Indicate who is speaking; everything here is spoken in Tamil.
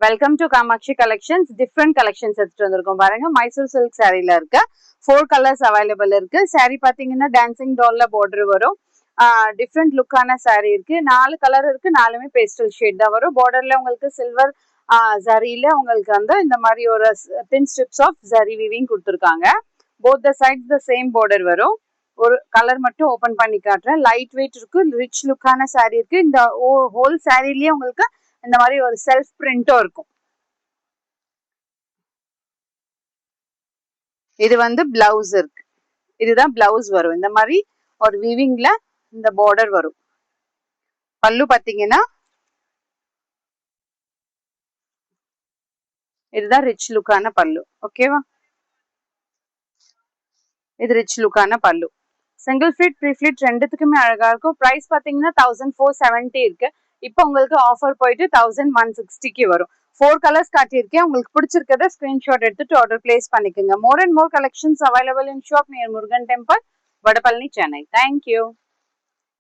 Speaker 1: Welcome to Kamakshi collections. Different collections எடுத்துட்டு வந்திருக்கோம் பாருங்க. மைசூர் சில்க் சாரீல இருக்கு 4 கலர்ஸ் அவைலபிள் இருக்கு. சாரீ பாத்தீங்கன்னா டான்சிங் டால்ல பார்டர் வரும். டிஃப்ரெண்ட் லுக்கான சாரீ இருக்கு. 4 கலர் இருக்கு. 4மே பேஸ்டல் ஷேட் தான் வரும். பார்டர்ல உங்களுக்கு சில்வர் ஜரியில உங்களுக்கு வந்து இந்த மாதிரி ஒரு thin strips of zari weaving கொடுத்துருக்காங்க. Both the sides the same border வரும். ஒரு கலர் மட்டும் ஓபன் பண்ணி காட்டுறேன். லைட் வெயிட் இருக்கு. ரிச் லுக்கான சாரீ இருக்கு. இந்த ஹோல் சாரீலயே உங்களுக்கு இந்த மாதிரி ஒரு செல்ஃப் பிரிண்டும் இருக்கும். இது வந்து பிளவுஸ் இருக்கு. இதுதான் பிளவுஸ் வரும். இந்த மாதிரி ஒரு வீவிங்ல இந்த பார்டர் வரும். பல்லு பாத்தீங்கன்னா இதுதான் ரிச் லுக்கான பல்லு. ஓகேவா? இது ரிச் லுக்கான பல்லு. சிங்கிள் ஃபிளிட் ப்ரீ ஃபிளிட் ரெண்டுத்துக்குமே அழகா இருக்கும். பிரைஸ் பாத்தீங்கன்னா 1470 இருக்கு. இப்போ உங்களுக்கு ஆஃபர் போயிட்டு 1160க்கு வரும். 4 கலர்ஸ் காட்டியிருக்கேன். உங்களுக்கு பிடிச்சிருக்கிறத ஸ்கிரீன்ஷாட் எடுத்துட்டு ஆர்டர் பிளேஸ் பண்ணிக்கோங்க. More and more collections available in shop near Murugan temple, Vadapalani, Chennai. Thank you.